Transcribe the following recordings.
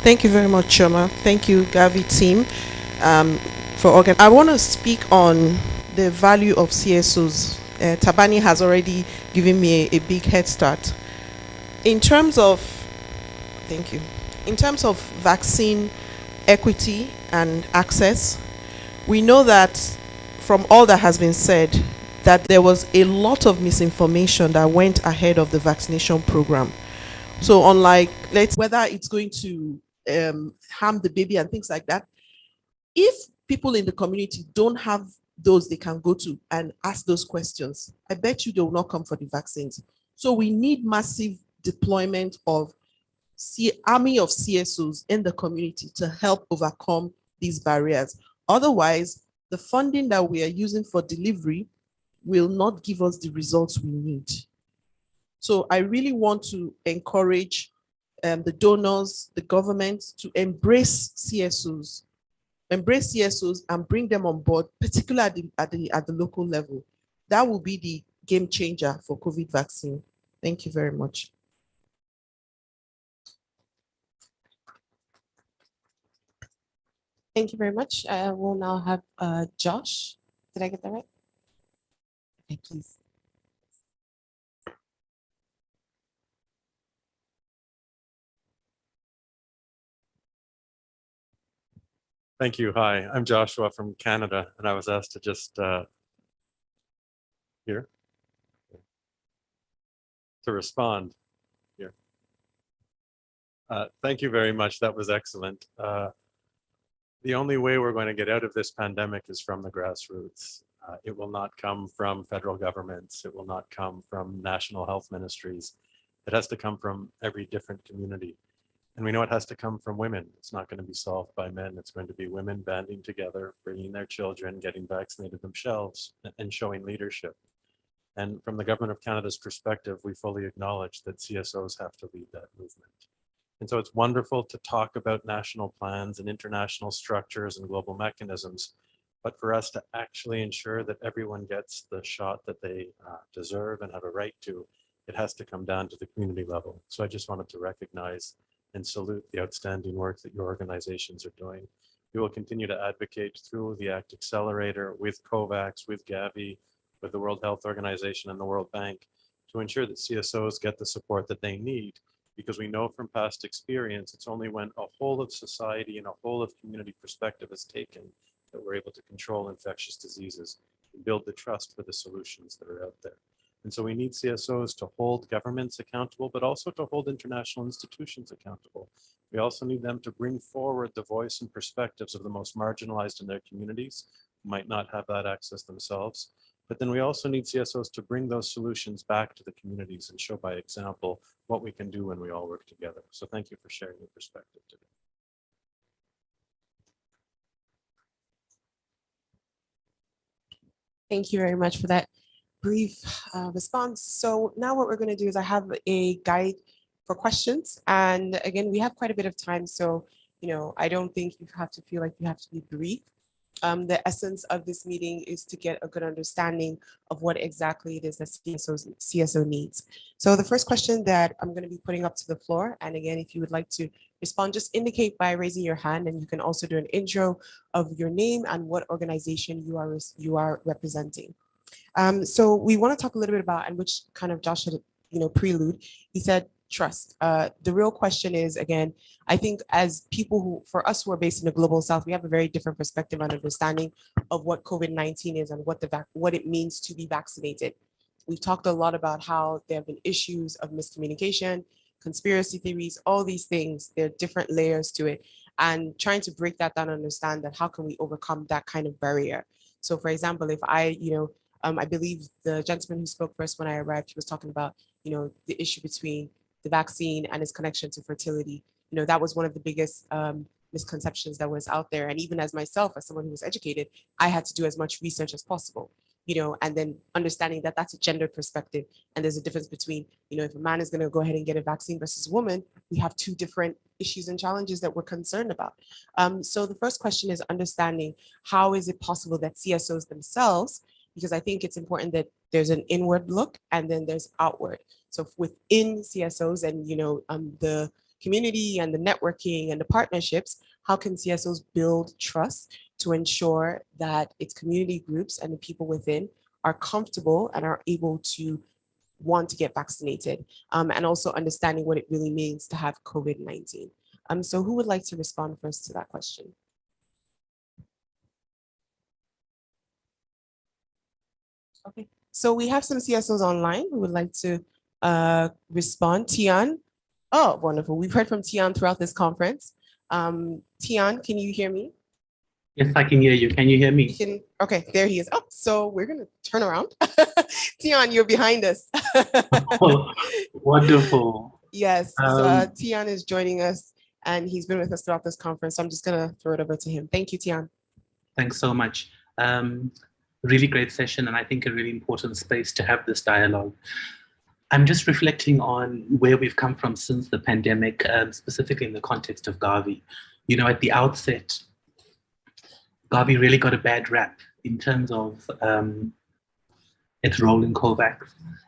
Thank you very much, Choma. Thank you, GAVI team, um, for organ. I want to speak on the value of CSOs. Tabani has already given me a big head start. In terms of, thank you. In terms of vaccine equity and access, we know that from all that has been said, that there was a lot of misinformation that went ahead of the vaccination program. So unlike, let's whether it's going to harm the baby and things like that, if people in the community don't have those they can go to and ask those questions, I bet you they will not come for the vaccines. So we need massive deployment of army of CSOs in the community to help overcome these barriers. Otherwise, the funding that we are using for delivery will not give us the results we need. So I really want to encourage the donors, the government to embrace CSOs and bring them on board, particularly at the local level. That will be the game changer for COVID vaccine. Thank you very much. Thank you very much. We'll now have Josh. Did I get that right? Okay, please. Thank you. Hi, I'm Joshua from Canada, and I was asked to just here to respond here. Thank you very much. That was excellent. The only way we're going to get out of this pandemic is from the grassroots. It will not come from federal governments. It will not come from national health ministries. It has to come from every different community. And we know it has to come from women. It's not going to be solved by men. It's going to be women banding together, bringing their children, getting vaccinated themselves, and showing leadership. And from the Government of Canada's perspective, we fully acknowledge that CSOs have to lead that movement. And so it's wonderful to talk about national plans and international structures and global mechanisms, but for us to actually ensure that everyone gets the shot that they deserve and have a right to, it has to come down to the community level. So I just wanted to recognize and salute the outstanding work that your organizations are doing. We will continue to advocate through the ACT Accelerator with COVAX, with GAVI, with the World Health Organization and the World Bank to ensure that CSOs get the support that they need, because we know from past experience, it's only when a whole of society and a whole of community perspective is taken that we're able to control infectious diseases and build the trust for the solutions that are out there. And so we need CSOs to hold governments accountable, but also to hold international institutions accountable. We also need them to bring forward the voice and perspectives of the most marginalized in their communities, who might not have that access themselves. But then we also need CSOs to bring those solutions back to the communities and show by example what we can do when we all work together. So thank you for sharing your perspective today. Thank you very much for that brief response. So now what we're going to do is I have a guide for questions. And again, we have quite a bit of time. So, I don't think you have to feel like you have to be brief. The essence of this meeting is to get a good understanding of what exactly it is that CSO needs. So the first question that I'm going to be putting up to the floor, and again, if you would like to respond, just indicate by raising your hand, and you can also do an intro of your name and what organization you are representing. So we want to talk a little bit about, and which kind of Josh had, prelude. He said trust. The real question is, again, I think as people who, for us who are based in the global south, we have a very different perspective and understanding of what COVID-19 is and what it means to be vaccinated. We've talked a lot about how there have been issues of miscommunication, conspiracy theories, all these things. There are different layers to it, and trying to break that down and understand that how can we overcome that kind of barrier. So, for example, if I believe the gentleman who spoke first when I arrived, he was talking about, the issue between the vaccine and its connection to fertility. That was one of the biggest misconceptions that was out there. And even as myself, as someone who was educated, I had to do as much research as possible, and then understanding that that's a gender perspective. And there's a difference between, if a man is going to go ahead and get a vaccine versus a woman, we have two different issues and challenges that we're concerned about. So the first question is understanding how is it possible that CSOs themselves, because I think it's important that there's an inward look and then there's outward. So within CSOs and, the community and the networking and the partnerships, how can CSOs build trust to ensure that its community groups and the people within are comfortable and are able to want to get vaccinated, and also understanding what it really means to have COVID-19. So who would like to respond first to that question? Okay, so we have some CSOs online who would like to respond. Tian, oh, wonderful. We've heard from Tian throughout this conference. Tian, can you hear me? Yes, I can hear you. Can you hear me? Okay, there he is. Oh, so we're going to turn around. Tian, you're behind us. Oh, wonderful. Yes, so Tian is joining us and he's been with us throughout this conference. So I'm just going to throw it over to him. Thank you, Tian. Thanks so much. Really great session, and I think a really important space to have this dialogue. I'm just reflecting on where we've come from since the pandemic, specifically in the context of GAVI. You know, at the outset, GAVI really got a bad rap in terms of its role in COVAX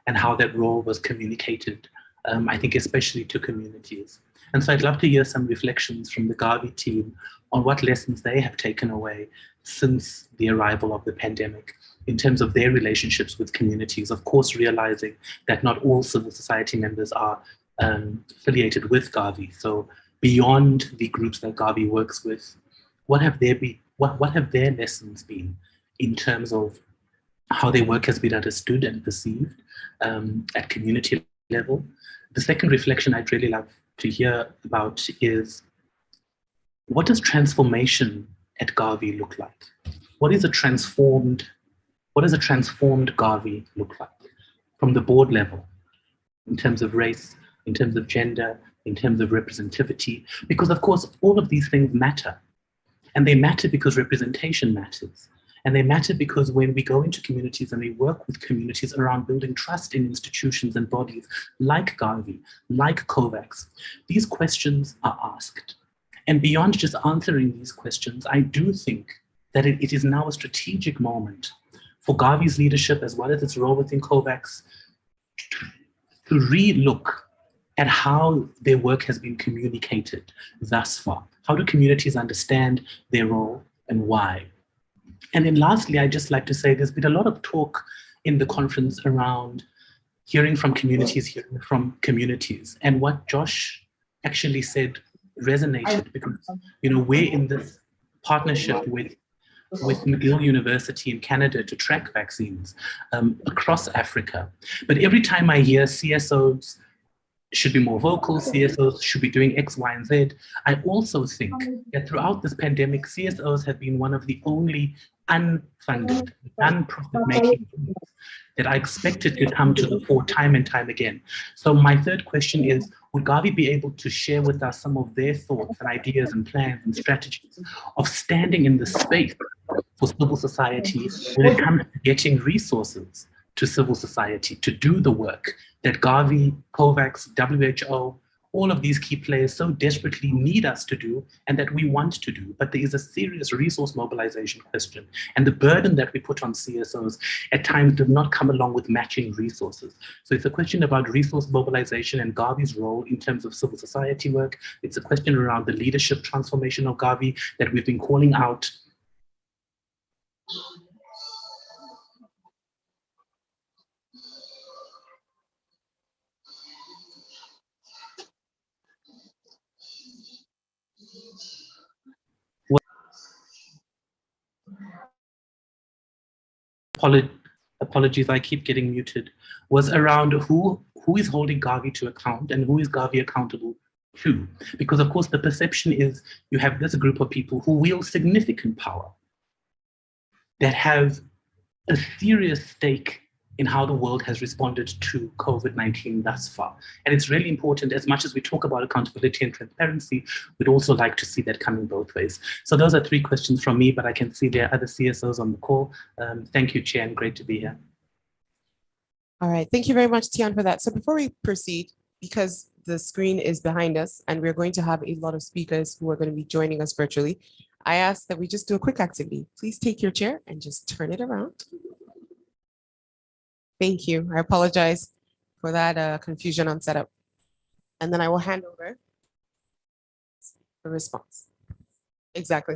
and how that role was communicated, I think especially to communities. And so I'd love to hear some reflections from the GAVI team on what lessons they have taken away since the arrival of the pandemic in terms of their relationships with communities, of course realizing that not all civil society members are affiliated with GAVI. So beyond the groups that GAVI works with, what have their lessons been in terms of how their work has been understood and perceived at community level? The second reflection I'd really love to hear about is, what does transformation at GAVI look like? What does a transformed GAVI look like from the board level in terms of race, in terms of gender, in terms of representativity? Because of course, all of these things matter. And they matter because representation matters. And they matter because when we go into communities and we work with communities around building trust in institutions and bodies like GAVI, like COVAX, these questions are asked. And beyond just answering these questions, I do think that it is now a strategic moment for GAVI's leadership, as well as its role within COVAX, to re-look at how their work has been communicated thus far. How do communities understand their role and why? And then lastly, I'd just like to say there's been a lot of talk in the conference around hearing from communities. And what Josh actually said resonated because, you know, we're in this partnership with McGill University in Canada to track vaccines across Africa. But every time I hear CSOs should be more vocal, CSOs should be doing X, Y, and Z, I also think that throughout this pandemic, CSOs have been one of the only unfunded, non-profit-making groups that I expected to come to the fore time and time again. So my third question is, would GAVI be able to share with us some of their thoughts and ideas and plans and strategies of standing in the space for civil society when it comes to getting resources to civil society to do the work that GAVI, COVAX, WHO, all of these key players so desperately need us to do and that we want to do. But there is a serious resource mobilization question. And the burden that we put on CSOs at times does not come along with matching resources. So it's a question about resource mobilization and GAVI's role in terms of civil society work. It's a question around the leadership transformation of GAVI that we've been calling out. Apologies, I keep getting muted, was around who is holding GAVI to account and who is GAVI accountable to. Because of course the perception is you have this group of people who wield significant power that have a serious stake in how the world has responded to COVID-19 thus far. And it's really important, as much as we talk about accountability and transparency, we'd also like to see that coming both ways. So those are 3 questions from me, but I can see there are other CSOs on the call. Thank you, Chair, and great to be here. All right, thank you very much, Tian, for that. So before we proceed, because the screen is behind us and we're going to have a lot of speakers who are going to be joining us virtually, I ask that we just do a quick activity. Please take your chair and just turn it around. Thank you. I apologize for that confusion on setup. And then I will hand over a response. Exactly.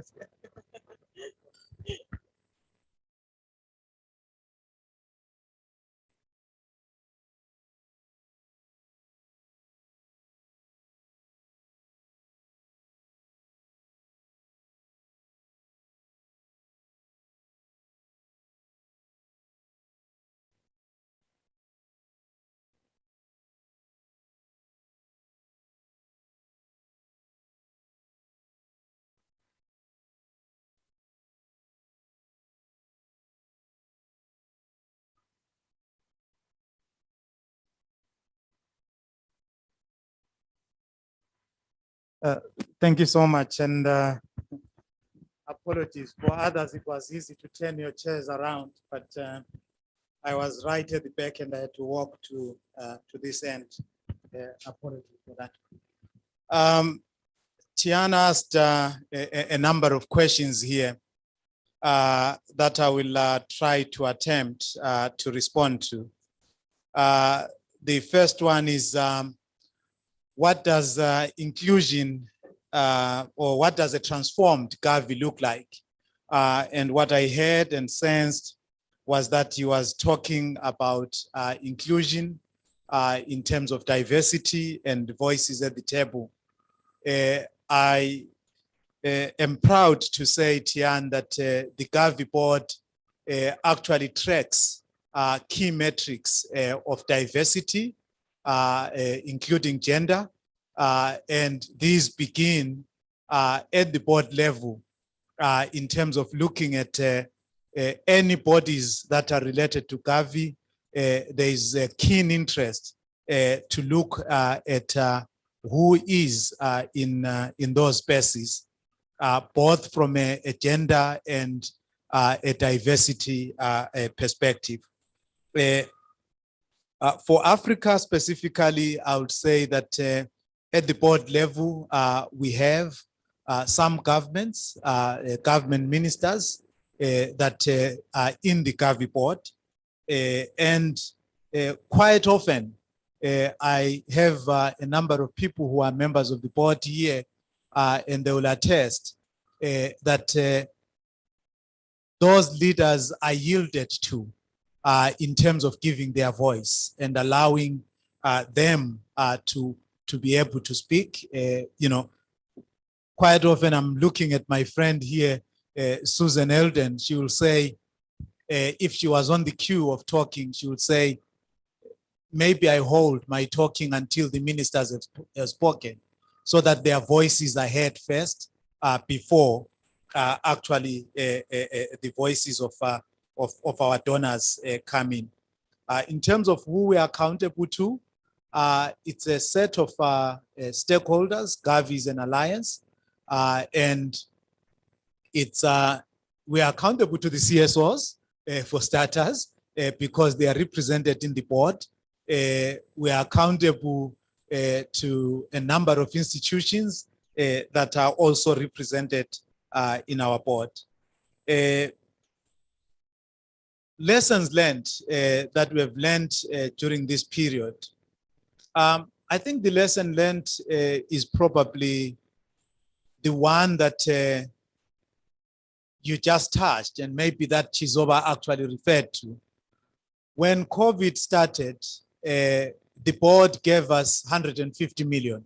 Thank you so much. And apologies for others. It was easy to turn your chairs around, but I was right at the back and I had to walk to this end. Apologies for that. Tiana asked a number of questions here that I will try to attempt to respond to. The first one is, what does inclusion or what does a transformed GAVI look like? And what I heard and sensed was that he was talking about inclusion in terms of diversity and voices at the table. I am proud to say, Tian, that the GAVI board actually tracks key metrics of diversity, including gender, and these begin at the board level in terms of looking at any bodies that are related to GAVI. There is a keen interest to look at who is in those spaces, both from a gender and a diversity perspective. For Africa specifically, I would say that at the board level, we have some governments, government ministers that are in the GAVI board. And quite often, I have a number of people who are members of the board here, and they will attest that those leaders are yielded to in terms of giving their voice and allowing them to be able to speak. You know, quite often I'm looking at my friend here, Susan Eldon. She will say, if she was on the queue of talking, she would say, maybe I hold my talking until the ministers have spoken, so that their voices are heard first before actually the voices of our donors come in. In terms of who we are accountable to, it's a set of stakeholders. GAVI is an alliance, and it's we are accountable to the CSOs for starters, because they are represented in the board. We are accountable to a number of institutions that are also represented in our board. Lessons learned that we have learned during this period. I think the lesson learned is probably the one that you just touched, and maybe that Chizoba actually referred to. When COVID started, the board gave us 150 million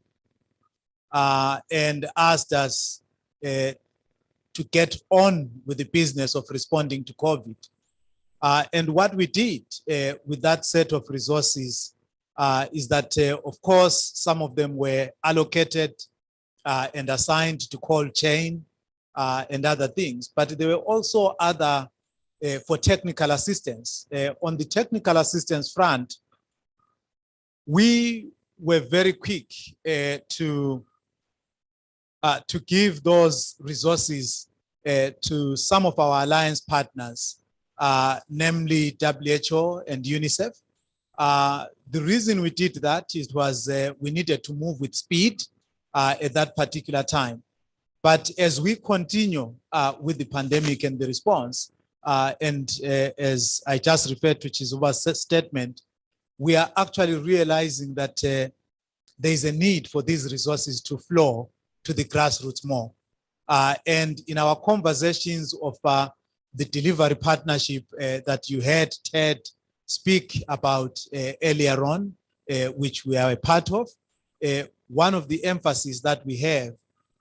and asked us to get on with the business of responding to COVID. And what we did with that set of resources is that, of course, some of them were allocated and assigned to cold chain and other things, but there were also other for technical assistance. On the technical assistance front, we were very quick to give those resources to some of our alliance partners, namely WHO and UNICEF. The reason we did that was we needed to move with speed at that particular time. But as we continue with the pandemic and the response, and as I just referred to Chizoba's statement, we are actually realizing that there is a need for these resources to flow to the grassroots more. And in our conversations of the delivery partnership that you heard Ted speak about earlier on, which we are a part of, one of the emphasis that we have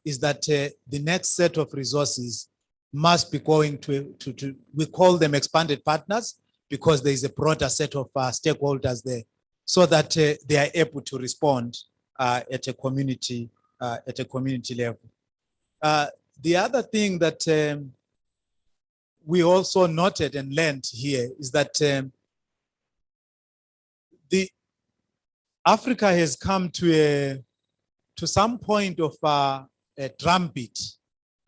is that the next set of resources must be going to we call them expanded partners, because there is a broader set of stakeholders there, so that they are able to respond at a community level. The other thing that we also noted and learned here is that Africa has come to some point of a drumbeat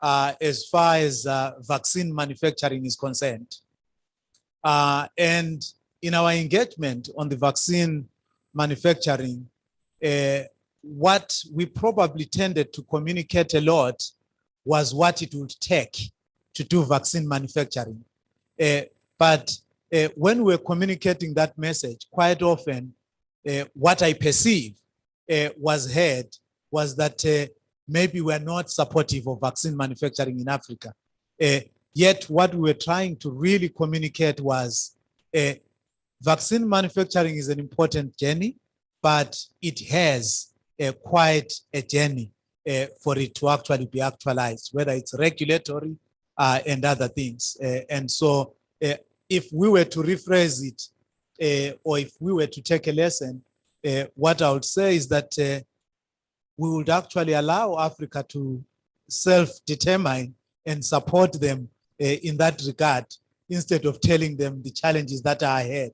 as far as vaccine manufacturing is concerned. And in our engagement on the vaccine manufacturing, what we probably tended to communicate a lot was what it would take to do vaccine manufacturing. But when we're communicating that message, quite often, what I perceive was heard was that maybe we're not supportive of vaccine manufacturing in Africa. Yet what we were trying to really communicate was vaccine manufacturing is an important journey, but it has quite a journey for it to actually be actualized, whether it's regulatory and other things. And so if we were to rephrase it, or if we were to take a lesson, what I would say is that we would actually allow Africa to self-determine and support them in that regard, instead of telling them the challenges that are ahead.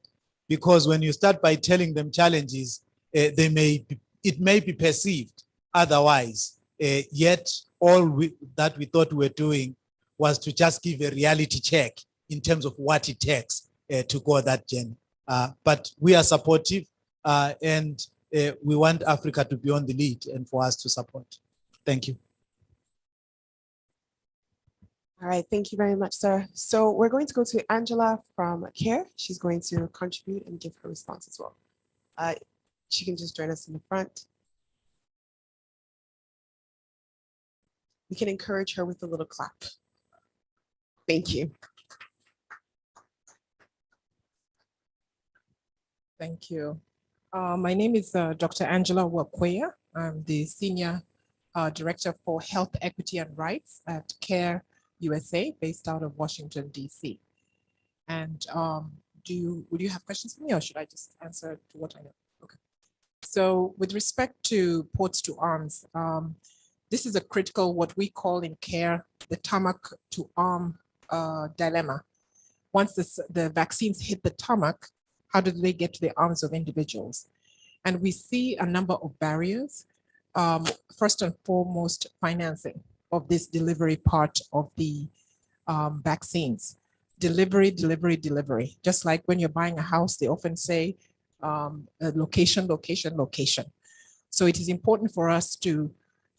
Because when you start by telling them challenges, it may be perceived otherwise. Yet all that we thought we were doing was to just give a reality check in terms of what it takes to go that journey. But we are supportive, and we want Africa to be on the lead and for us to support. Thank you. All right, thank you very much, sir. So we're going to go to Angela from CARE. She's going to contribute and give her response as well. She can just join us in the front. We can encourage her with a little clap. Thank you. Thank you. My name is Dr. Angela Wakweya. I'm the Senior Director for Health Equity and Rights at CARE USA, based out of Washington, DC. And would you have questions for me, or should I just answer to what I know? Okay. So with respect to PartsToArms, this is a critical, what we call in CARE, the tarmac to arm dilemma. Once the vaccines hit the tarmac, how do they get to the arms of individuals? And we see a number of barriers. First and foremost, financing of this delivery part of the vaccines. Delivery. Just like when you're buying a house, they often say location. So it is important for us to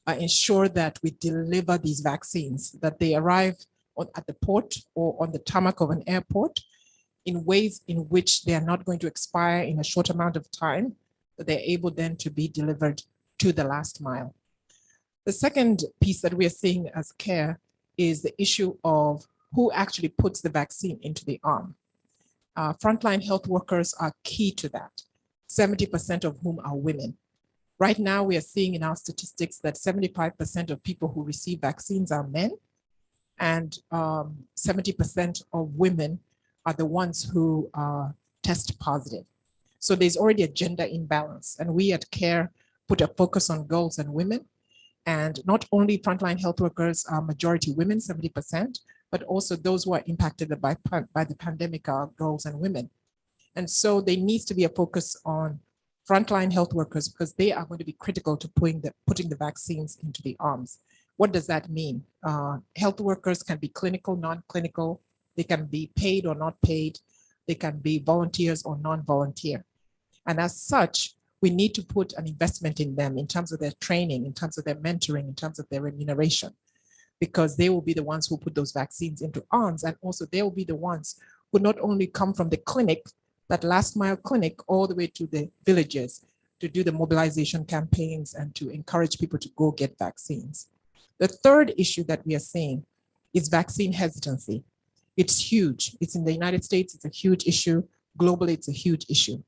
ensure that we deliver these vaccines, that they arrive at the port or on the tarmac of an airport in ways in which they are not going to expire in a short amount of time, that they're able then to be delivered to the last mile. The second piece that we are seeing as CARE is the issue of who actually puts the vaccine into the arm. Frontline health workers are key to that, 70% of whom are women. Right now, we are seeing in our statistics that 75% of people who receive vaccines are men, and 70% of women are the ones who test positive. So there's already a gender imbalance, and we at CARE put a focus on girls and women. And not only frontline health workers are majority women, 70%, but also those who are impacted by the pandemic are girls and women. And so there needs to be a focus on frontline health workers, because they are going to be critical to putting the vaccines into the arms. What does that mean? Health workers can be clinical, non-clinical. They can be paid or not paid. They can be volunteers or non-volunteer. And as such, we need to put an investment in them in terms of their training, in terms of their mentoring, in terms of their remuneration, because they will be the ones who put those vaccines into arms. And also they will be the ones who not only come from the clinic, that last mile clinic, all the way to the villages, to do the mobilization campaigns and to encourage people to go get vaccines. The third issue that we are seeing is vaccine hesitancy. It's huge. It's in the United States, it's a huge issue. Globally, it's a huge issue.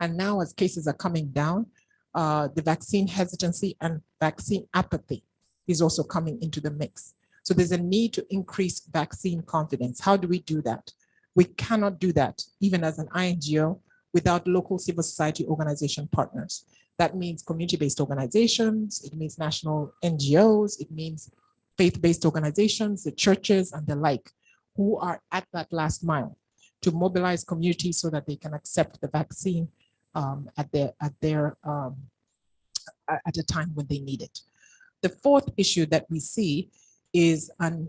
And now as cases are coming down, the vaccine hesitancy and vaccine apathy is also coming into the mix. So there's a need to increase vaccine confidence. How do we do that? We cannot do that, even as an INGO, without local civil society organization partners. That means community-based organizations, it means national NGOs, it means faith-based organizations, the churches and the like, who are at that last mile to mobilize communities so that they can accept the vaccine at a time when they need it. The fourth issue that we see is an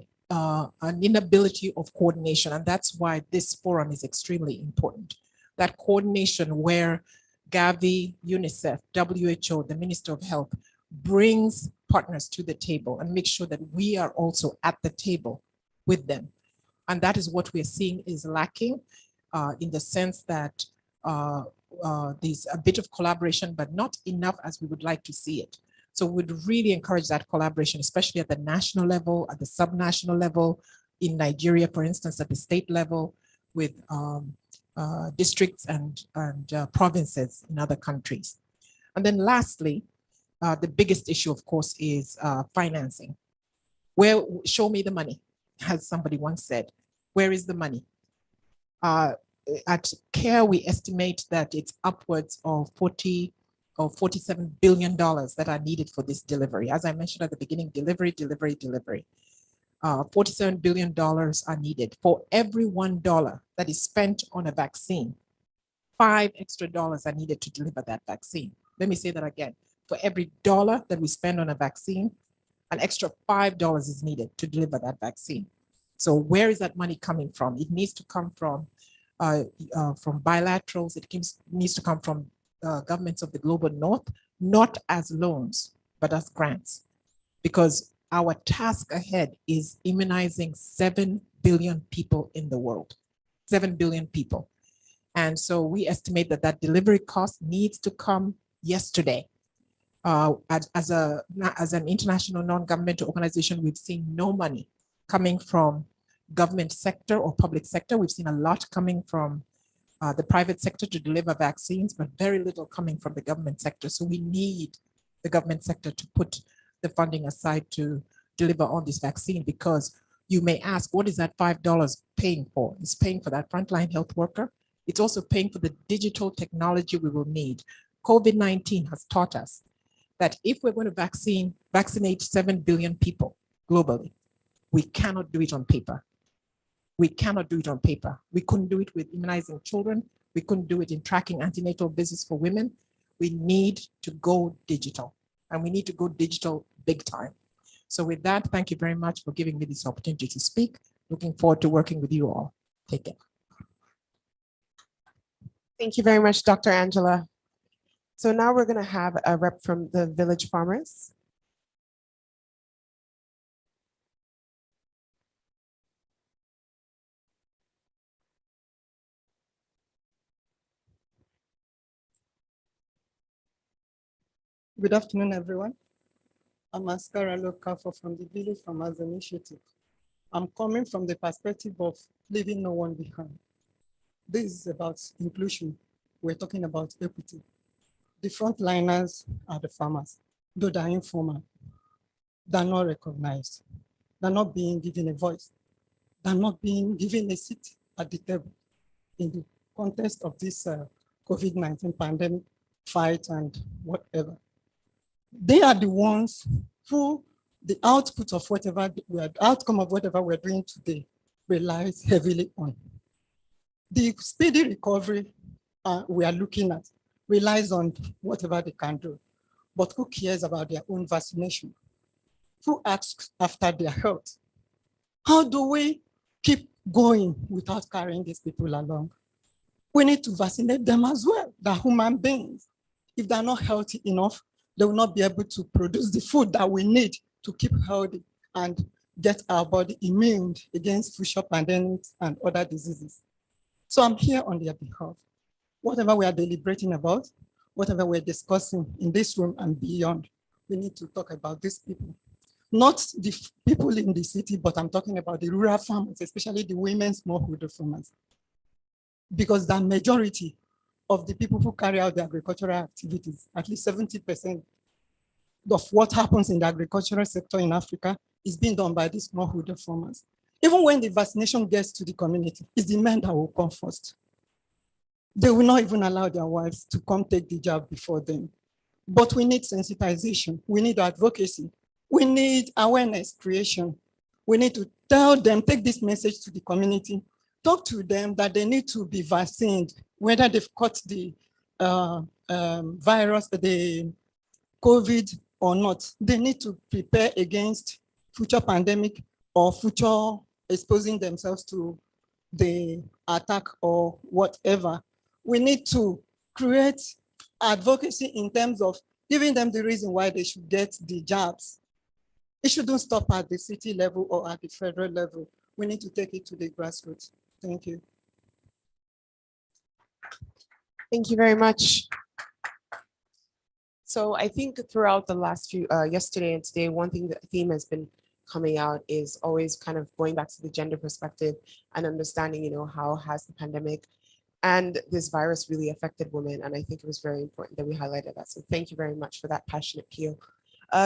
inability of coordination, and that's why this forum is extremely important. That coordination where GAVI, UNICEF, WHO, the Minister of Health brings partners to the table and make sure that we are also at the table with them. And that is what we're seeing is lacking in the sense that there's a bit of collaboration, but not enough as we would like to see it. So we'd really encourage that collaboration, especially at the national level, at the subnational level, in Nigeria, for instance, at the state level, with districts and provinces in other countries. And then lastly, the biggest issue, of course, is financing. Show me the money, as somebody once said. Where is the money? At CARE, we estimate that it's upwards of $47 billion that are needed for this delivery. As I mentioned at the beginning, delivery. $47 billion are needed. For every $1 that is spent on a vaccine, $5 extra are needed to deliver that vaccine. Let me say that again. For every $1 that we spend on a vaccine, an extra $5 is needed to deliver that vaccine. So where is that money coming from? It needs to come from bilaterals. It needs to come from governments of the global north, not as loans, but as grants. Because our task ahead is immunizing 7 billion people in the world, 7 billion people. And so we estimate that that delivery cost needs to come yesterday. As an international non-governmental organization, we've seen no money coming from government sector or public sector. We've seen a lot coming from the private sector to deliver vaccines, but very little coming from the government sector. So we need the government sector to put the funding aside to deliver on this vaccine, because you may ask, what is that $5 paying for? It's paying for that frontline health worker. It's also paying for the digital technology we will need. COVID-19 has taught us that if we're going to vaccinate 7 billion people globally, we cannot do it on paper. We cannot do it on paper. We couldn't do it with immunizing children. We couldn't do it in tracking antenatal visits for women. We need to go digital, and we need to go digital big time. So with that, thank you very much for giving me this opportunity to speak. Looking forward to working with you all. Take care. Thank you very much, Dr. Angela. So now we're going to have a rep from the Village Farmers. Good afternoon, everyone. I'm Askara Lokafo from the Village Farmers Initiative. I'm coming from the perspective of leaving no one behind. This is about inclusion. We're talking about equity. The frontliners are the farmers, though they're informal. They're not recognized. They're not being given a voice. They're not being given a seat at the table in the context of this COVID-19 pandemic fight and whatever. They are the ones who the output of outcome of whatever we're doing today relies heavily on. The speedy recovery we are looking at relies on whatever they can do, but who cares about their own vaccination? Who asks after their health? How do we keep going without carrying these people along? We need to vaccinate them as well. They're human beings. If they're not healthy enough, they will not be able to produce the food that we need to keep healthy and get our body immune against future pandemics and other diseases. So I'm here on their behalf. Whatever we are deliberating about, whatever we're discussing in this room and beyond, we need to talk about these people. Not the people in the city, but I'm talking about the rural farmers, especially the women smallholder farmers. Because the majority of the people who carry out the agricultural activities, at least 70% of what happens in the agricultural sector in Africa is being done by these smallholder farmers. Even when the vaccination gets to the community, it's the men that will come first. They will not even allow their wives to come take the jab before them. But we need sensitization, we need advocacy, we need awareness creation. We need to tell them, take this message to the community, talk to them that they need to be vaccinated, whether they've caught the virus, the COVID or not. They need to prepare against future pandemic or future exposing themselves to the attack or whatever. We need to create advocacy in terms of giving them the reason why they should get the jabs. It shouldn't stop at the city level or at the federal level. We need to take it to the grassroots. Thank you. Thank you very much. So I think throughout the last few, yesterday and today, one thing, the theme has been coming out is always kind of going back to the gender perspective and understanding, how has the pandemic and this virus really affected women. And I think it was very important that we highlighted that. So thank you very much for that passionate appeal.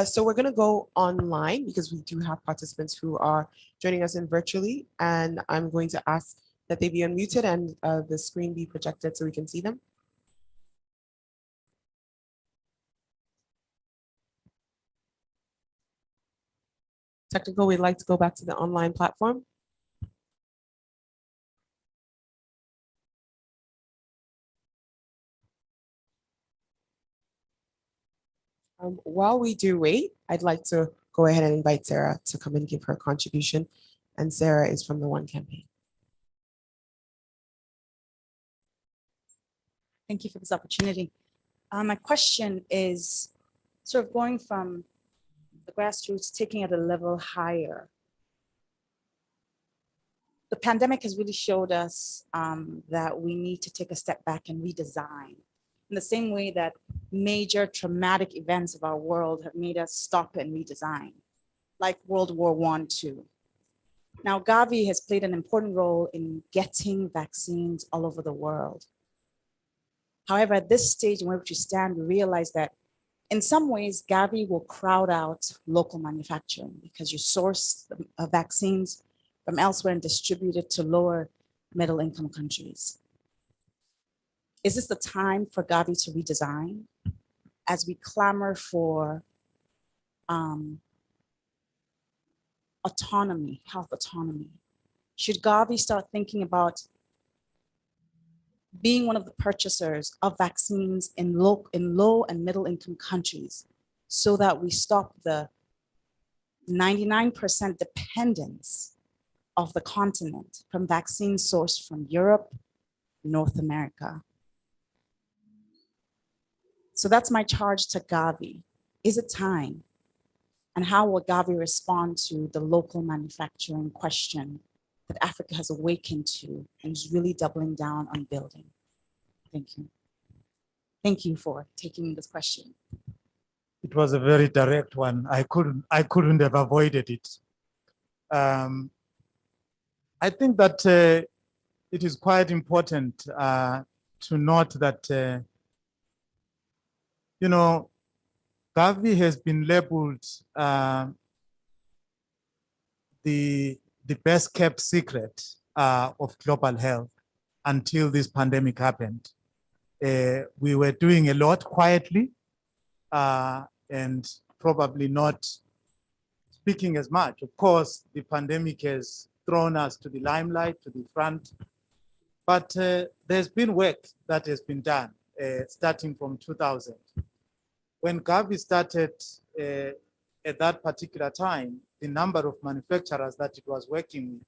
So we're going to go online because we do have participants who are joining us in virtually. And I'm going to ask that they be unmuted and the screen be projected so we can see them. Technical, we'd like to go back to the online platform. While we do wait, I'd like to go ahead and invite Sarah to come and give her contribution. And Sarah is from the One Campaign. Thank you for this opportunity. My question is sort of going from the grassroots, taking it a level higher. The pandemic has really showed us that we need to take a step back and redesign. In the same way that major traumatic events of our world have made us stop and redesign, like World War I, II. Now, GAVI has played an important role in getting vaccines all over the world. However, at this stage in which we stand, we realize that in some ways, GAVI will crowd out local manufacturing because you source vaccines from elsewhere and distribute it to lower middle income countries. Is this the time for GAVI to redesign as we clamor for autonomy, health autonomy? Should GAVI start thinking about being one of the purchasers of vaccines in low and middle income countries so that we stop the 99% dependence of the continent from vaccines sourced from Europe, North America? So that's my charge to GAVI. Is it time? And how will GAVI respond to the local manufacturing question that Africa has awakened to and is really doubling down on building? Thank you. Thank you for taking this question. It was a very direct one. I couldn't have avoided it. I think that it is quite important to note that GAVI has been labeled the best kept secret of global health until this pandemic happened. We were doing a lot quietly and probably not speaking as much. Of course, the pandemic has thrown us to the limelight, to the front, but there's been work that has been done starting from 2000. When GAVI started at that particular time, the number of manufacturers that it was working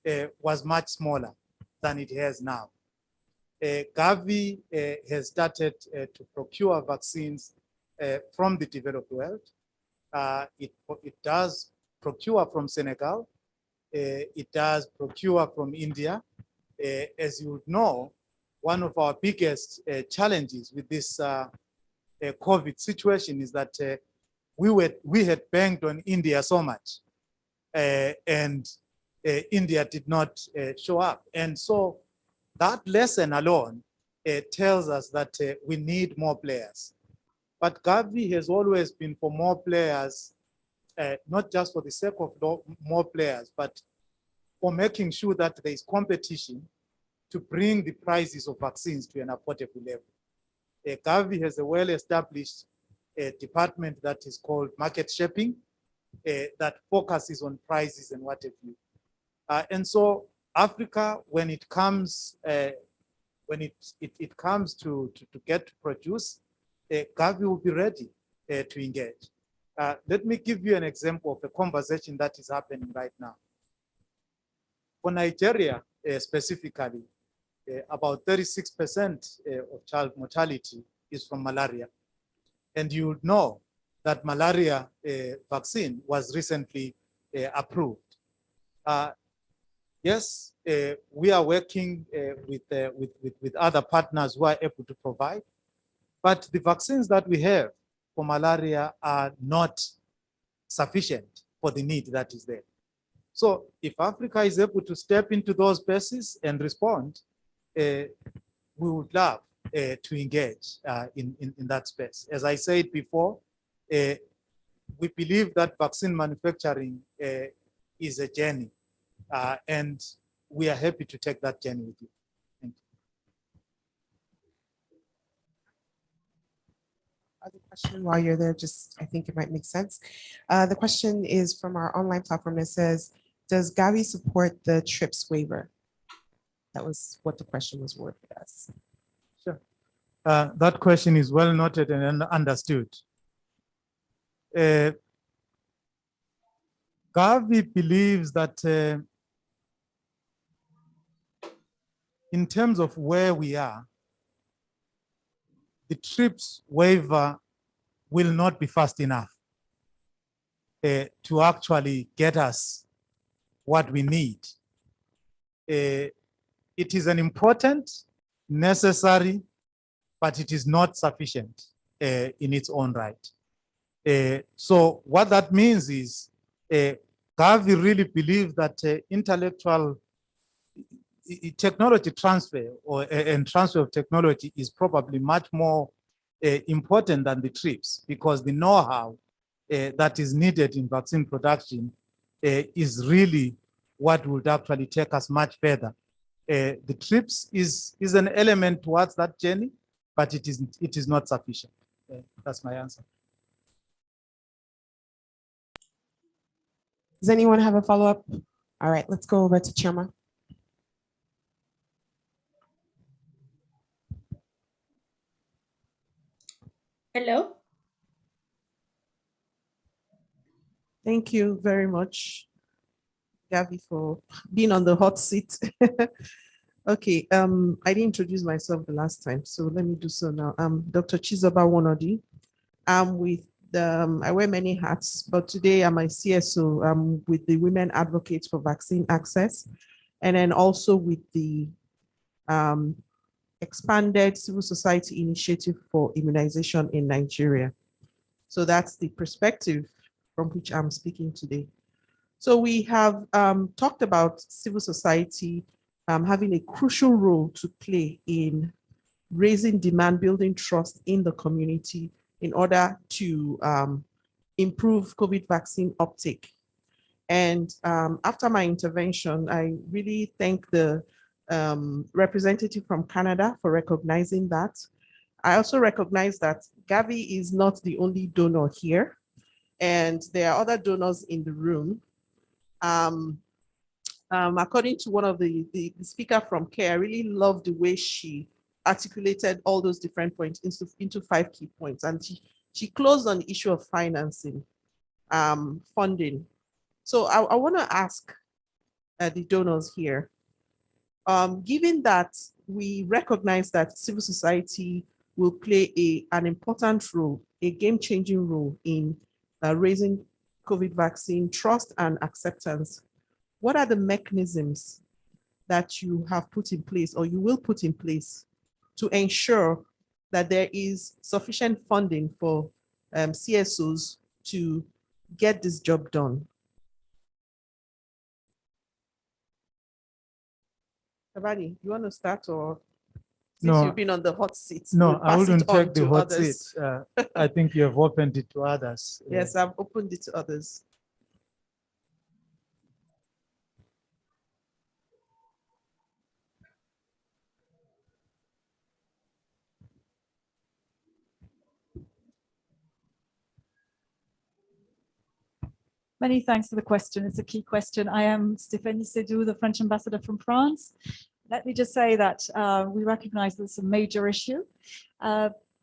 with was much smaller than it has now. GAVI has started to procure vaccines from the developed world. It does procure from Senegal. It does procure from India. As you would know, one of our biggest challenges with this COVID situation is that we had banked on India so much, and India did not show up. And so that lesson alone tells us that we need more players. But GAVI has always been for more players, not just for the sake of more players, but for making sure that there is competition to bring the prices of vaccines to an affordable level. GAVI has a well-established department that is called market shaping, that focuses on prices and what have you. And so Africa, when it comes to get to produce, GAVI will be ready to engage. Let me give you an example of a conversation that is happening right now. For Nigeria specifically, about 36% of child mortality is from malaria. And you would know that malaria vaccine was recently approved. Yes, we are working with other partners who are able to provide, but the vaccines that we have for malaria are not sufficient for the need that is there. So if Africa is able to step into those spaces and respond, we would love to engage in that space. As I said before, we believe that vaccine manufacturing is a journey, and we are happy to take that journey with you. Thank you. Other question while you're there, just I think it might make sense. The question is from our online platform. It says, does GAVI support the TRIPS waiver? That was what the question was worded as. Sure. That question is well noted and understood. GAVI believes that in terms of where we are, the TRIPS waiver will not be fast enough to actually get us what we need. It is an important, necessary, but it is not sufficient in its own right. So what that means is GAVI really believes that intellectual technology transfer and transfer of technology is probably much more important than the TRIPS, because the know-how that is needed in vaccine production is really what would actually take us much further. The TRIPS is an element towards that journey, but it is not sufficient. That's my answer. Does anyone have a follow-up? All right, let's go over to Chioma. Hello. Thank you very much, GAVI, for being on the hot seat. Okay, I didn't introduce myself the last time, so let me do so now. I'm Dr. Chizoba Wonodi. I'm with I wear many hats, but today I'm a CSO. I'm with the Women Advocates for Vaccine Access, and then also with the Expanded Civil Society Initiative for Immunization in Nigeria. So that's the perspective from which I'm speaking today. So we have talked about civil society having a crucial role to play in raising demand, building trust in the community in order to improve COVID vaccine uptake. And after my intervention, I really thank the representative from Canada for recognizing that. I also recognize that GAVI is not the only donor here, and there are other donors in the room. According to one of the speaker from CARE, I really love the way she articulated all those different points into 5 key points. And she closed on the issue of financing, funding. So I want to ask the donors here, given that we recognize that civil society will play an important role, a game-changing role in raising COVID vaccine trust and acceptance, what are the mechanisms that you have put in place or you will put in place to ensure that there is sufficient funding for CSOs to get this job done? Tabani, you want to start, or since No. you've been on the hot seat? No, we'll I pass it wouldn't on take the to hot seat. others. I think you have opened it to others. Yes, I've opened it to others. Many thanks for the question. It's a key question. I am Stéphanie Sédou, the French ambassador from France. Let me just say that we recognize this is a major issue.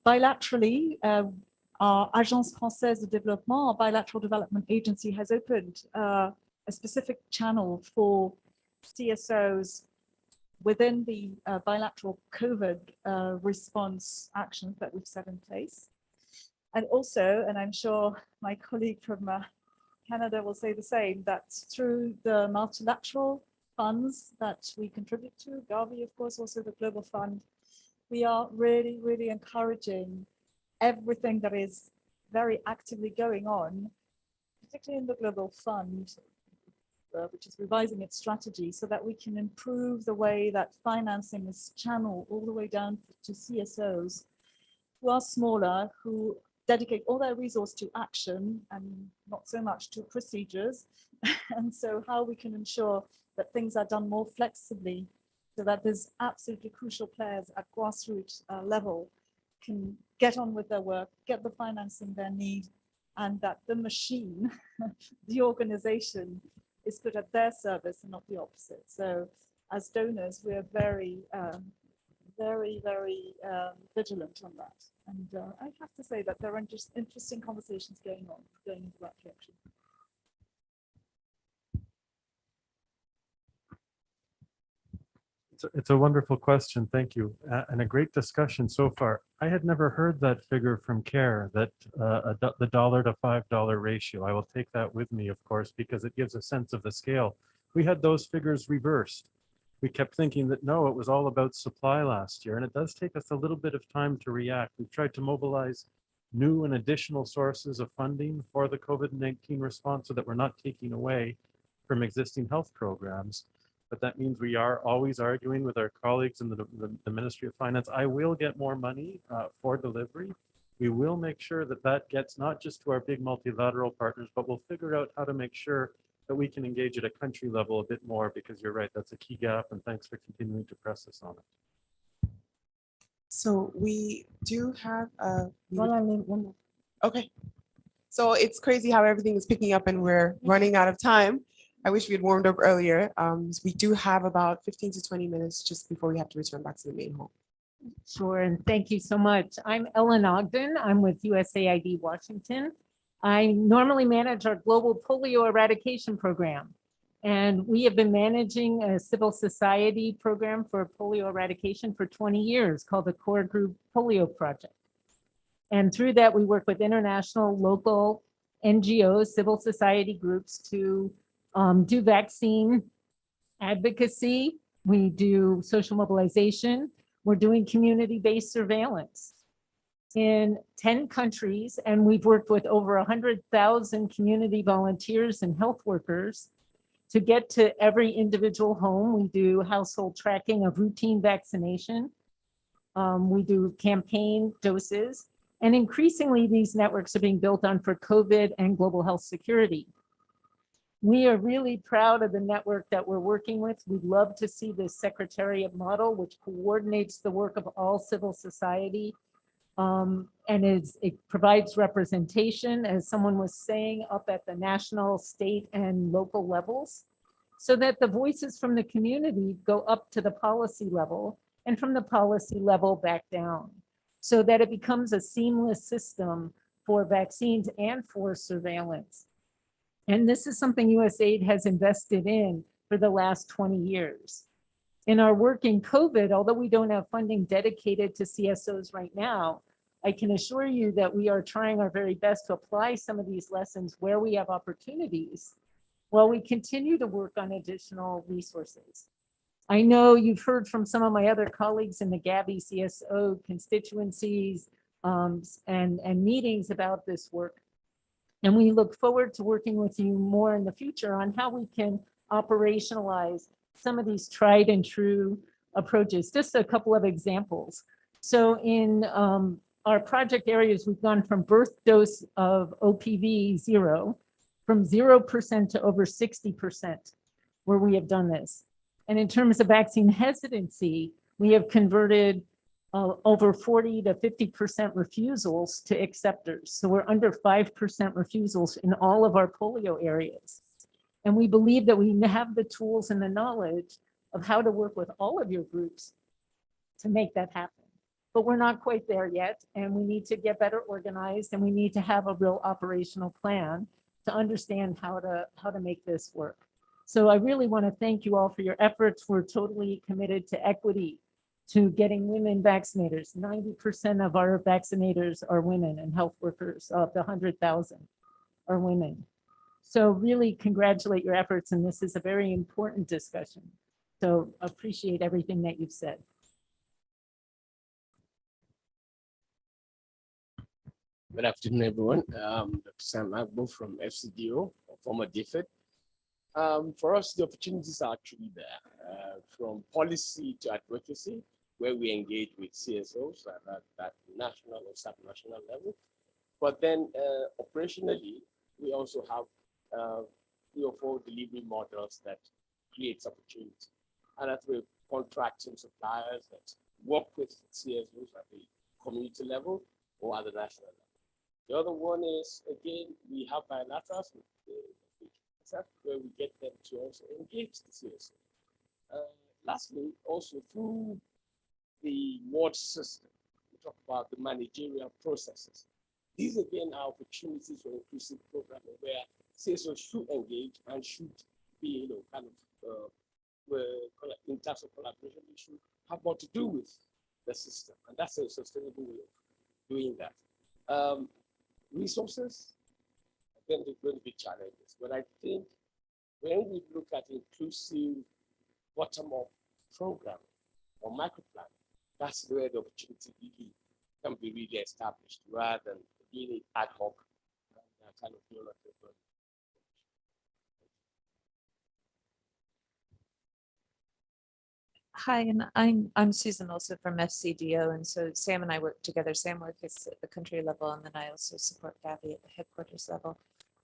Bilaterally, our Agence Française de Développement, our bilateral development agency, has opened a specific channel for CSOs within the bilateral COVID response actions that we've set in place. And also, and I'm sure my colleague from Canada will say the same, that through the multilateral funds that we contribute to, GAVI, of course, also the Global Fund, we are really, really encouraging everything that is very actively going on, particularly in the Global Fund, which is revising its strategy so that we can improve the way that financing is channeled all the way down to CSOs who are smaller, who dedicate all their resource to action and not so much to procedures. And so how we can ensure that things are done more flexibly so that there's absolutely crucial players at grassroots level can get on with their work, get the financing they need, and that the machine, the organization, is put at their service and not the opposite. So as donors, we are very, very vigilant on that. And I have to say that there are just interesting conversations going on, going into that direction. It's a wonderful question. Thank you. And a great discussion so far. I had never heard that figure from CARE, that the $1 to $5 ratio. I will take that with me, of course, because it gives a sense of the scale. We had those figures reversed. We kept thinking that, no, it was all about supply last year. And it does take us a little bit of time to react. We've tried to mobilize new and additional sources of funding for the COVID-19 response so that we're not taking away from existing health programs. But that means we are always arguing with our colleagues in the Ministry of Finance. I will get more money for delivery. We will make sure that that gets not just to our big multilateral partners, but we'll figure out how to make sure that we can engage at a country level a bit more, because you're right, that's a key gap, and thanks for continuing to press us on it. So we do have okay. So it's crazy how everything is picking up and we're running out of time. I wish we had warmed up earlier. We do have about 15 to 20 minutes just before we have to return back to the main hall. Sure, and thank you so much. I'm Ellen Ogden. I'm with USAID Washington. I normally manage our global polio eradication program. And we have been managing a civil society program for polio eradication for 20 years called the Core Group Polio Project. And through that, we work with international, local NGOs, civil society groups to do vaccine advocacy. We do social mobilization. We're doing community-based surveillance in 10 countries, and we've worked with over 100,000 community volunteers and health workers to get to every individual home. We do household tracking of routine vaccination. We do campaign doses, and increasingly these networks are being built on for COVID and global health security. We are really proud of the network that we're working with. We'd love to see this secretariat model, which coordinates the work of all civil society. And it provides representation, as someone was saying, up at the national, state, and local levels, so that the voices from the community go up to the policy level, and from the policy level back down, so that it becomes a seamless system for vaccines and for surveillance. And this is something USAID has invested in for the last 20 years. In our work in COVID, although we don't have funding dedicated to CSOs right now, I can assure you that we are trying our very best to apply some of these lessons where we have opportunities while we continue to work on additional resources. I know you've heard from some of my other colleagues in the GAVI CSO constituencies and meetings about this work. And we look forward to working with you more in the future on how we can operationalize some of these tried and true approaches. Just a couple of examples. So in our project areas, we've gone from birth dose of OPV 0, from 0% to over 60% where we have done this. And in terms of vaccine hesitancy, we have converted over 40 to 50% refusals to acceptors. So we're under 5% refusals in all of our polio areas. And we believe that we have the tools and the knowledge of how to work with all of your groups to make that happen. But we're not quite there yet, and we need to get better organized, and we need to have a real operational plan to understand how to make this work. So I really want to thank you all for your efforts. We're totally committed to equity, to getting women vaccinators. 90% of our vaccinators are women, and health workers of the 100,000 are women. So really congratulate your efforts, and this is a very important discussion. So appreciate everything that you've said. Good afternoon, everyone. Dr. Sam Agbo from FCDO, former DFID. For us, the opportunities are actually there, from policy to advocacy, where we engage with CSOs at that national or sub-national level. But then operationally, we also have 3 or 4 delivery models that creates opportunity. And that's where contracting suppliers that work with CSOs at the community level or at the national level. The other one is, again, we have bilaterals with where we get them to also engage the CSO. Lastly, also through the ward system, we talk about the managerial processes. These again are opportunities for inclusive programming where CSO should engage and should be, kind of in terms of collaboration, we should have more to do with the system, and that's a sustainable way of doing that. Resources, again, there's going to be challenges, but I think when we look at inclusive bottom-up programming or microplan, that's where the opportunity really can be really established rather than being ad hoc kind of Hi, and I'm Susan, also from FCDO, and so Sam and I work together. Sam works at the country level, and then I also support GAVI at the headquarters level.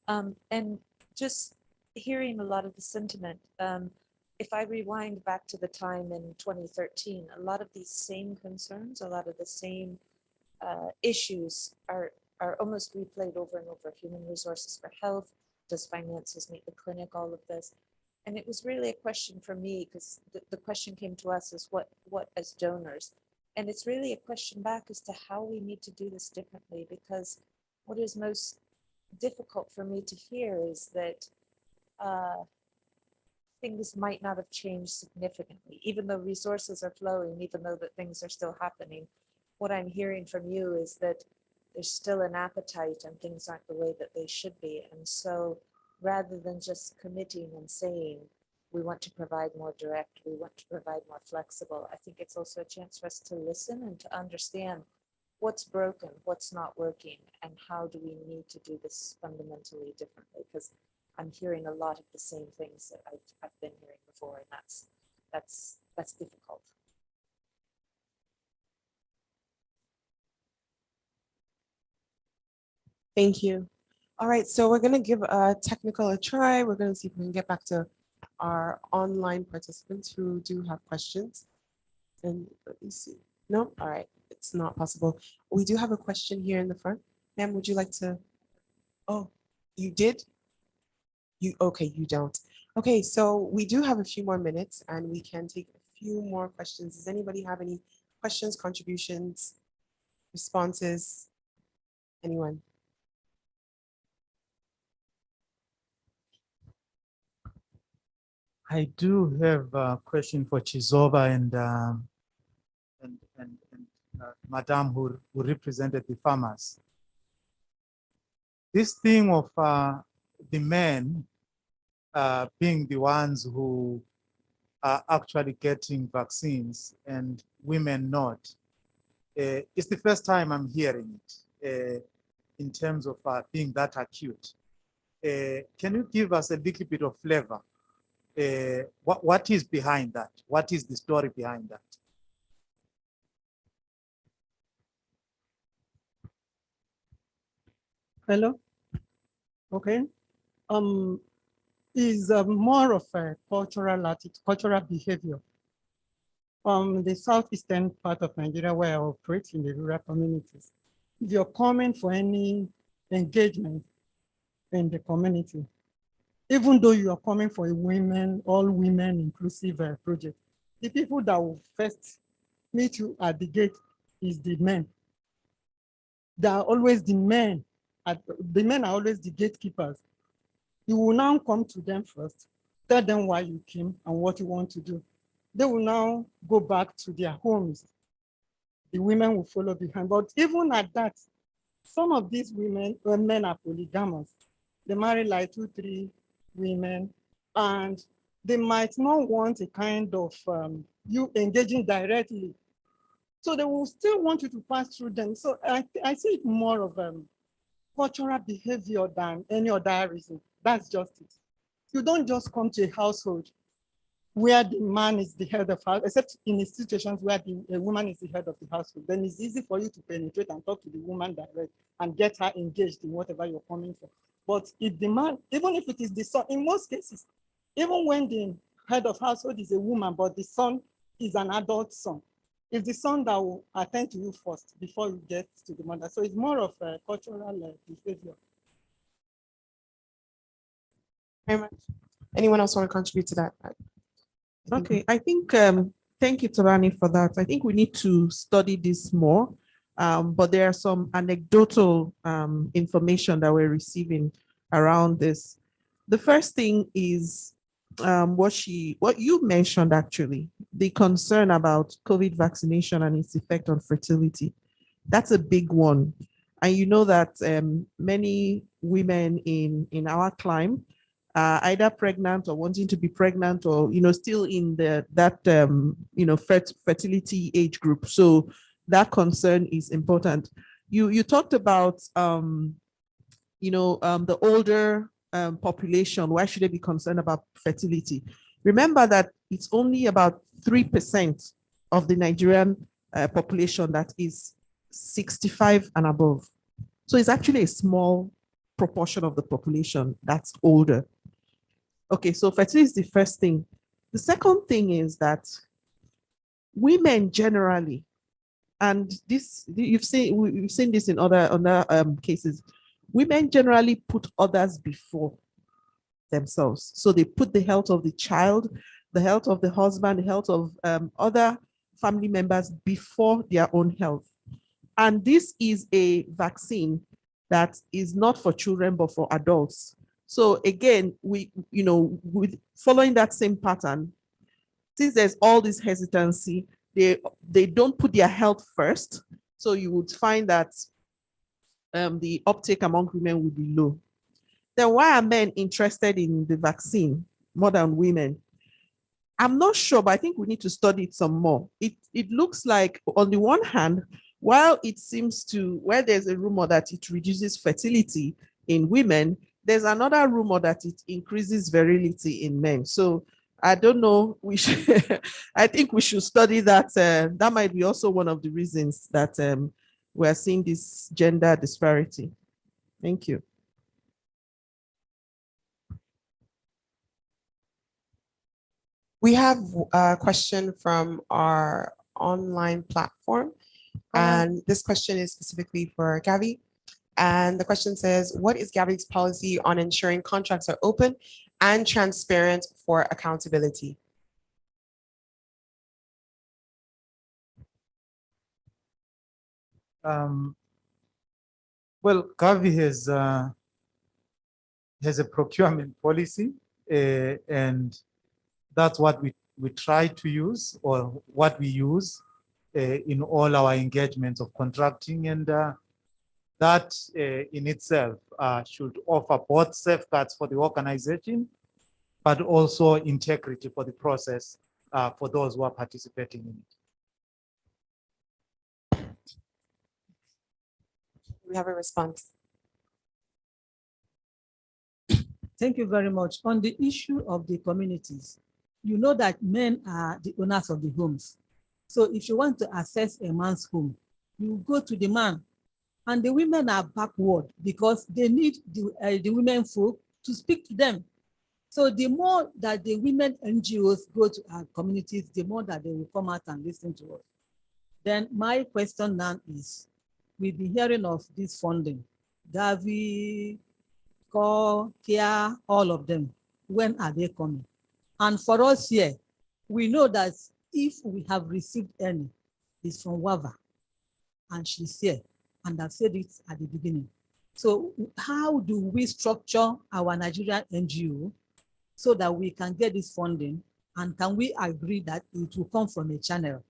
And just hearing a lot of the sentiment, if I rewind back to the time in 2013, a lot of these same concerns, a lot of the same issues are almost replayed over and over. Human resources for health, does finances meet the clinic, all of this. And it was really a question for me, because the question came to us as what as donors. And it's really a question back as to how we need to do this differently, because what is most difficult for me to hear is that things might not have changed significantly, even though resources are flowing, even though that things are still happening. What I'm hearing from you is that there's still an appetite and things aren't the way that they should be. And so rather than just committing and saying, we want to provide more direct, we want to provide more flexible, I think it's also a chance for us to listen and to understand what's broken, what's not working, and how do we need to do this fundamentally differently? Because I'm hearing a lot of the same things that I've been hearing before, and that's difficult. Thank you. All right, so we're going to give a technical a try. We're going to see if we can get back to our online participants who do have questions. And let me see. No, all right, it's not possible. We do have a question here in the front. Ma'am, would you like to? Oh, you did? Okay, you don't. Okay, so we do have a few more minutes and we can take a few more questions. Does anybody have any questions, contributions, responses? Anyone? I do have a question for Chizoba and Madame who represented the farmers. This thing of the men being the ones who are actually getting vaccines and women not. It's the first time I'm hearing it in terms of being that acute. Can you give us a little bit of flavor? What is behind that? What is the story behind that? Hello. Okay. Is more of a cultural attitude, cultural behavior. The southeastern part of Nigeria where I operate in the rural communities, if you're coming for any engagement in the community, even though you are coming for a women, all women inclusive project, the people that will first meet you at the gate is the men. They are always the men. The men are always the gatekeepers. You will now come to them first, tell them why you came and what you want to do. They will now go back to their homes. The women will follow behind. But even at that, some of these women, men are polygamous. They marry like 2, 3 women, and they might not want a kind of you engaging directly. So they will still want you to pass through them. So I see it more of cultural behavior than any other reason. That's just it. You don't just come to a household where the man is the head of house, except in situations where the woman is the head of the household. Then it's easy for you to penetrate and talk to the woman direct and get her engaged in whatever you're coming for. But if the man, even if it is the son, in most cases, even when the head of household is a woman, but the son is an adult son, it's the son that will attend to you first before you get to the mother. So it's more of a cultural behavior. Very much. Anyone else want to contribute to that? Okay, I think, thank you, Tabani, for that. I think we need to study this more, but there are some anecdotal information that we're receiving around this. The first thing is what you mentioned, actually, the concern about COVID vaccination and its effect on fertility. That's a big one. And you know that many women in our climate either pregnant or wanting to be pregnant, or still in that fertility age group. So that concern is important. You talked about the older population. Why should they be concerned about fertility? Remember that it's only about 3% of the Nigerian population that is 65 and above. So it's actually a small proportion of the population that's older. Okay, so fertility is the first thing. The second thing is that women generally, and this we've seen this in other cases, women generally put others before themselves. So they put the health of the child, the health of the husband, the health of other family members before their own health. And this is a vaccine that is not for children, but for adults. So again, with following that same pattern, since there's all this hesitancy, they don't put their health first. So you would find that the uptake among women will be low. Then why are men interested in the vaccine more than women? I'm not sure, but I think we need to study it some more. It looks like, on the one hand, while it seems to, where there's a rumor that it reduces fertility in women, there's another rumor that it increases virility in men. So I don't know, I think we should study that. That might be also one of the reasons that we're seeing this gender disparity. Thank you. We have a question from our online platform. And this question is specifically for GAVI. And the question says, what is GAVI's policy on ensuring contracts are open and transparent for accountability? Well, GAVI has a procurement policy, and that's what we try to use, or what we use in all our engagements of contracting, and that in itself should offer both safeguards for the organization, but also integrity for the process for those who are participating in it. We have a response. Thank you very much. On the issue of the communities, you know that men are the owners of the homes. So if you want to access a man's home, you go to the man, and the women are backward because they need the women folk to speak to them. So the more that the women NGOs go to our communities, the more that they will come out and listen to us. Then my question now is, we've been hearing of this funding, GAVI, CORE, CARE, all of them. When are they coming? And for us here, we know that if we have received any, it's from WAVA, and she's here, and I've said it at the beginning. So how do we structure our Nigerian NGO so that we can get this funding, and can we agree that it will come from a channel?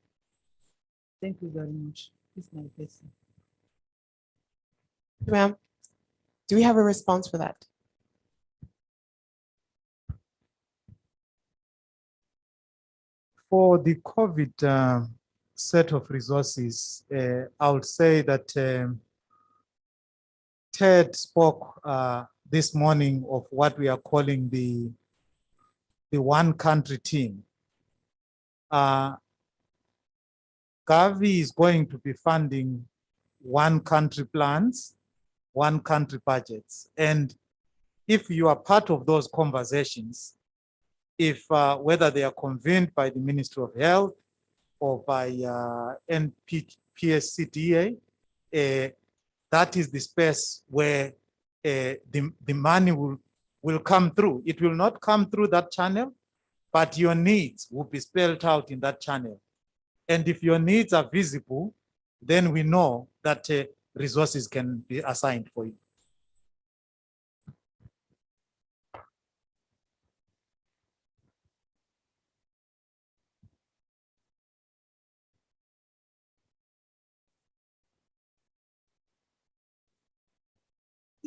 Thank you very much. This is my question. Ma'am, do we have a response for that? For the COVID set of resources, I would say that Ted spoke this morning of what we are calling the one country team. GAVI is going to be funding one country plans, one country budgets. And if you are part of those conversations, if whether they are convened by the Ministry of Health or by NPSCDA, that is the space where the money will come through. It will not come through that channel, but your needs will be spelled out in that channel. And if your needs are visible, then we know that resources can be assigned for you.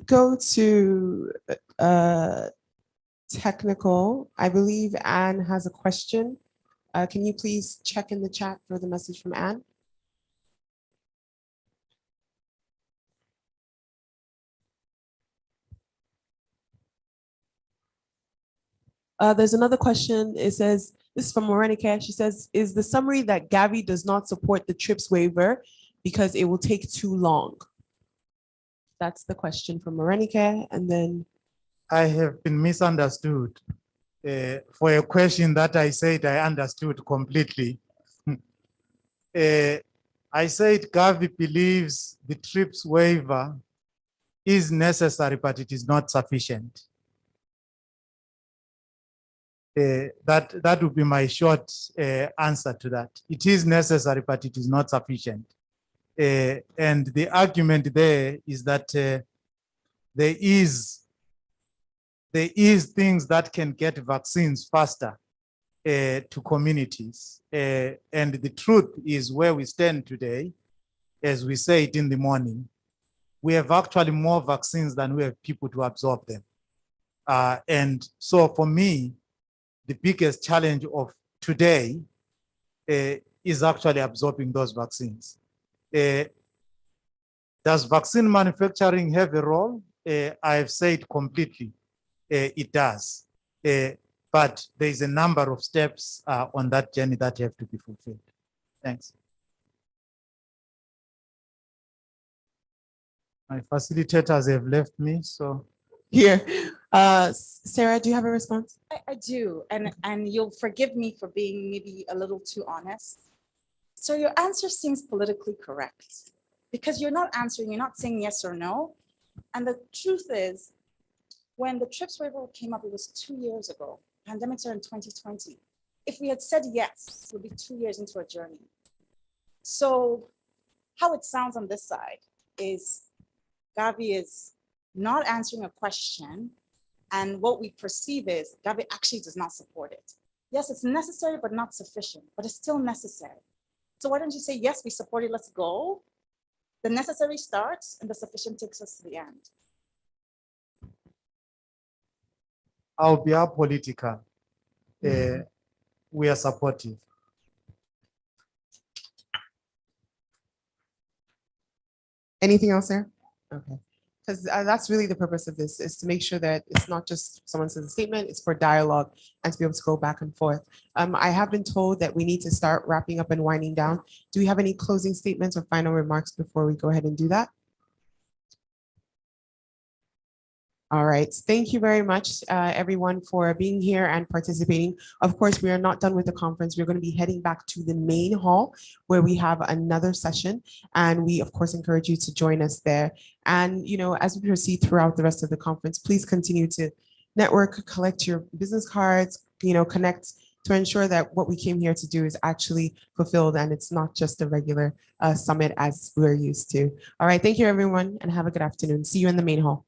Go to technical. I believe Anne has a question. Can you please check in the chat for the message from Anne? There's another question. It says, this is from Morenike. She says, is the summary that GAVI does not support the TRIPS waiver because it will take too long? That's the question from Morenike. And then I have been misunderstood for a question that I said I understood completely. I said GAVI believes the TRIPS waiver is necessary, but it is not sufficient. That would be my short answer to that. It is necessary, but it is not sufficient. And the argument there is that there is things that can get vaccines faster to communities. And the truth is, where we stand today, as we say it in the morning, we have actually more vaccines than we have people to absorb them. And so for me, the biggest challenge of today is actually absorbing those vaccines. Does vaccine manufacturing have a role? I have said completely, it does. But there is a number of steps on that journey that have to be fulfilled. Thanks. My facilitators have left me, so. here, Sarah, do you have a response? I do, and you'll forgive me for being maybe a little too honest. So your answer seems politically correct because you're not answering, you're not saying yes or no. And the truth is, when the TRIPS waiver came up, it was 2 years ago. Pandemics are in 2020. If we had said yes, it would be 2 years into a journey. So how it sounds on this side is GAVI is not answering a question, and what we perceive is GAVI actually does not support it. Yes, it's necessary, but not sufficient, but it's still necessary. So why don't you say, yes, we support it, let's go. The necessary starts and the sufficient takes us to the end. I'll be apolitical. we are supportive. Anything else there? Okay. Because that's really the purpose of this, is to make sure that it's not just someone says a statement, it's for dialogue and to be able to go back and forth. I have been told that we need to start wrapping up and winding down. Do we have any closing statements or final remarks before we go ahead and do that? All right. Thank you very much, everyone, for being here and participating. Of course, we are not done with the conference. We're going to be heading back to the main hall where we have another session. And we, of course, encourage you to join us there. And, you know, as we proceed throughout the rest of the conference, please continue to network, collect your business cards, you know, connect to ensure that what we came here to do is actually fulfilled and it's not just a regular summit as we're used to. All right. Thank you, everyone, and have a good afternoon. See you in the main hall.